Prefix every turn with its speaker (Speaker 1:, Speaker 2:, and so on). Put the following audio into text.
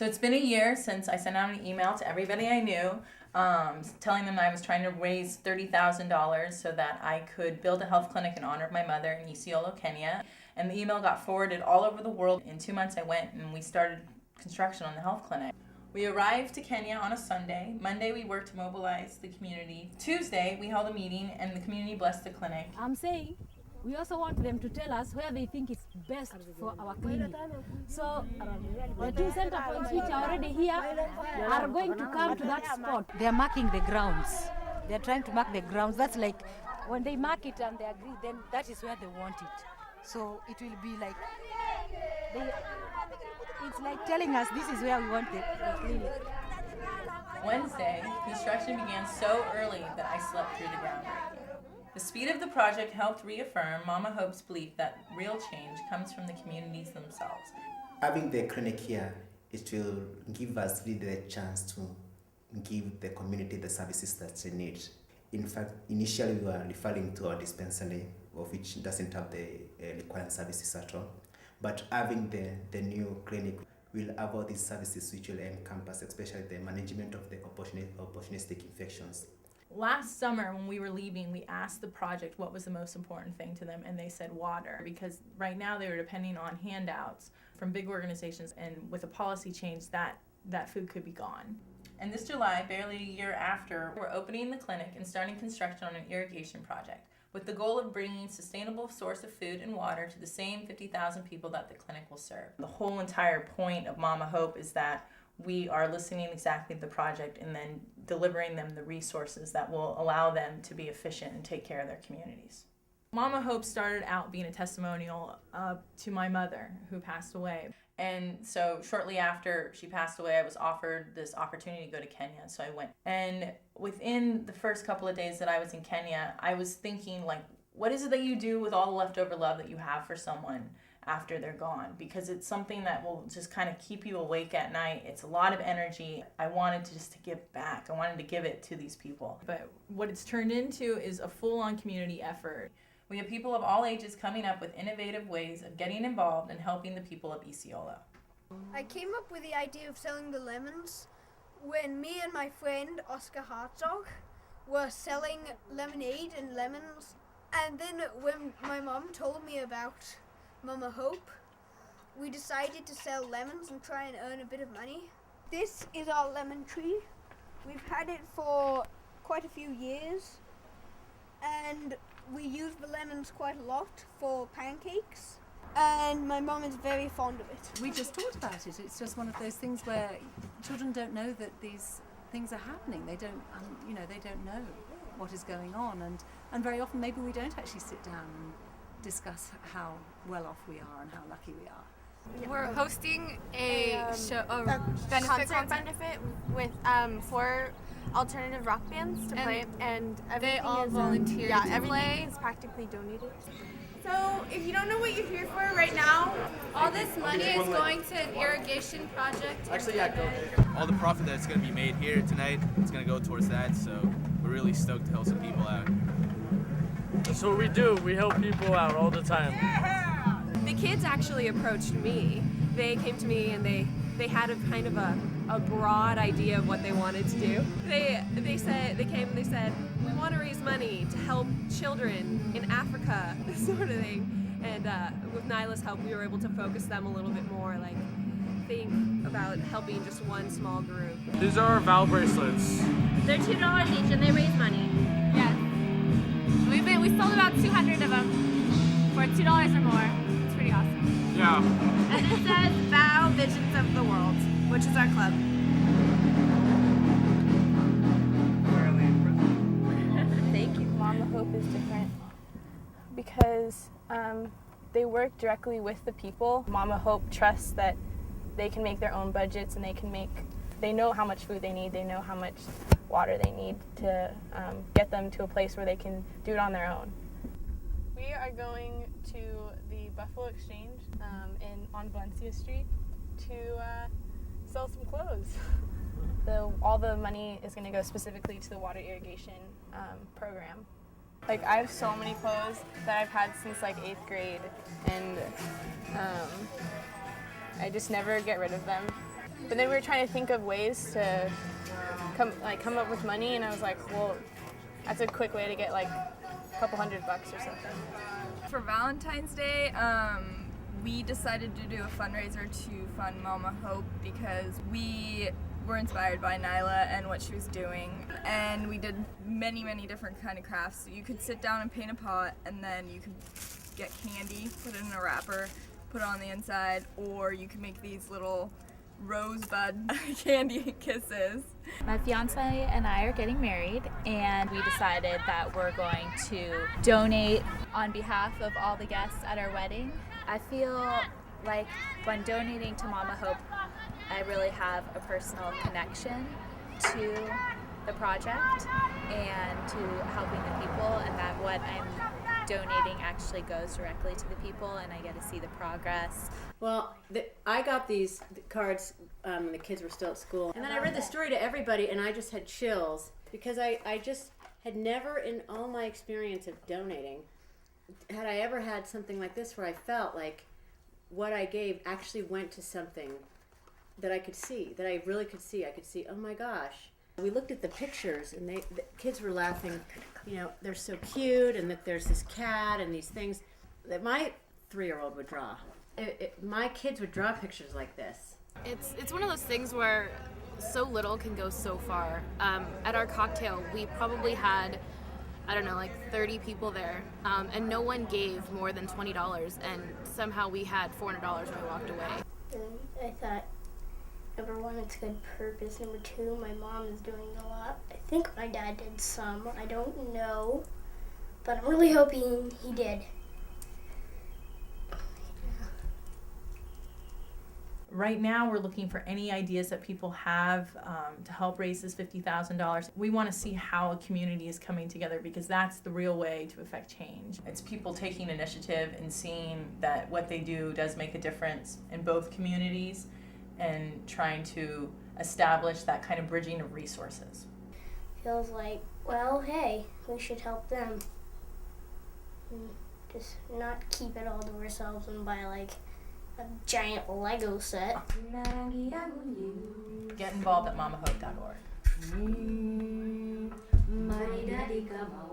Speaker 1: So it's been a year since I sent out an email to everybody I knew, telling them I was trying to raise $30,000 so that I could build a health clinic in honor of my mother in Isiolo, Kenya. And the email got forwarded all over the world. In 2 months I went and we started construction on the health clinic. We arrived to Kenya on a Sunday. Monday we worked to mobilize the community. Tuesday we held a meeting and the community blessed the clinic.
Speaker 2: I'm saying we also want them to tell us where they think is best for our clinic. So the 2 center points which are already here are going to come to that spot. They are marking the grounds. They are trying to mark the grounds. That's like when they mark it and they agree, then that is where they want it. So it will be like it's like telling us this is where we want the clinic.
Speaker 1: Wednesday, construction began so early that I slept through the groundbreaking. The speed of the project helped reaffirm Mama Hope's belief that real change comes from the communities themselves.
Speaker 3: Having the clinic here, it will give us really the chance to give the community the services that they need. In fact, initially we were referring to our dispensary, of which doesn't have the required services at all. But having the new clinic will have all these services which will encompass, especially the management of the opportunistic infections.
Speaker 1: Last summer when we were leaving, we asked the project what was the most important thing to them, and they said water, because right now they were depending on handouts from big organizations, and with a policy change that food could be gone. And this July, barely a year after, we're opening the clinic and starting construction on an irrigation project with the goal of bringing sustainable source of food and water to the same 50,000 people that the clinic will serve. The whole entire point of Mama Hope is that we are listening exactly to the project and then delivering them the resources that will allow them to be efficient and take care of their communities. Mama Hope started out being a testimonial to my mother who passed away. And so shortly after she passed away, I was offered this opportunity to go to Kenya, so I went. And within the first couple of days that I was in Kenya, I was thinking, like, what is it that you do with all the leftover love that you have for someone after they're gone? Because it's something that will just kind of keep you awake at night. It's a lot of energy. I wanted to give back. I wanted to give it to these people. But what it's turned into is a full-on community effort. We have people of all ages coming up with innovative ways of getting involved and helping the people of Isiolo.
Speaker 4: I came up with the idea of selling the lemons when me and my friend Oscar Hartzog were selling lemonade and lemons. And then when my mom told me about Mama Hope, we decided to sell lemons and try and earn a bit of money. This is our lemon tree. We've had it for quite a few years, and we use the lemons quite a lot for pancakes, and my mom is very fond of it.
Speaker 5: We just talked about it. It's just one of those things where children don't know that these things are happening. They don't, they don't know what is going on, and very often maybe we don't actually sit down and discuss how well off we are and how lucky we are.
Speaker 6: We're hosting a benefit with 4 alternative rock bands to play, and
Speaker 7: they all volunteer.
Speaker 6: Yeah, everything is practically donated.
Speaker 7: So if you don't know what you're here for right now, all this money is going to an irrigation project.
Speaker 8: Actually, yeah, go. All the profit that's going to be made here tonight, it's going to go towards that. So we're really stoked to help some people out.
Speaker 9: That's what we do. We help people out all the time.
Speaker 10: The kids actually approached me. They came to me and they had a kind of a broad idea of what they wanted to do. They came and they said, we want to raise money to help children in Africa, this sort of thing. And with Nyla's help, we were able to focus them a little bit more, like think about helping just one small group.
Speaker 9: These are our Val bracelets.
Speaker 11: They're $2 each and they raise money.
Speaker 6: Yes. We sold about 200 of them for $2 or more. It's pretty awesome.
Speaker 9: Yeah.
Speaker 11: And it says Vow Visions of the World, which is our club.
Speaker 10: Thank you.
Speaker 12: Mama Hope is different because they work directly with the people. Mama Hope trusts that they can make their own budgets and they know how much food they need, they know how much water they need to get them to a place where they can do it on their own.
Speaker 7: We are going to the Buffalo Exchange on Valencia Street to sell some clothes.
Speaker 12: All the money is going to go specifically to the water irrigation program. Like, I have so many clothes that I've had since like 8th grade, and I just never get rid of them. But then we were trying to think of ways to come up with money, and I was like, well, that's a quick way to get like a couple $100 or something.
Speaker 13: For Valentine's Day, we decided to do a fundraiser to fund Mama Hope because we were inspired by Nyla and what she was doing, and we did many different kind of crafts. So you could sit down and paint a pot, and then you could get candy, put it in a wrapper, put it on the inside, or you could make these little rosebud candy kisses.
Speaker 14: My fiance and I are getting married, and we decided that we're going to donate on behalf of all the guests at our wedding. I feel like when donating to Mama Hope, I really have a personal connection to the project and to helping the people, and that what I'm donating actually goes directly to the people, and I get to see the progress.
Speaker 15: Well, I got these cards when the kids were still at school, and then I read the story to everybody, and I just had chills because I just had never in all my experience of donating had I ever had something like this where I felt like what I gave actually went to something that I could see, that I really could see. I could see, oh my gosh. We looked at the pictures, and the kids were laughing, you know, they're so cute, and that there's this cat and these things that my 3-year-old would draw. My kids would draw pictures like this.
Speaker 16: It's one of those things where so little can go so far. At our cocktail, we probably had, I don't know, like 30 people there, and no one gave more than $20, and somehow we had $400 when we walked away.
Speaker 17: I thought, number one, it's good purpose. Number two, my mom is doing a lot. I think my dad did some. I don't know, but I'm really hoping he did.
Speaker 1: Right now, we're looking for any ideas that people have to help raise this $50,000. We want to see how a community is coming together, because that's the real way to affect change. It's people taking initiative and seeing that what they do does make a difference in both communities, and trying to establish that kind of bridging of resources.
Speaker 17: Feels like, well, hey, we should help them. Just not keep it all to ourselves and buy like a giant Lego set.
Speaker 1: Get involved at mamahope.org.
Speaker 17: Mighty Daddy, come on.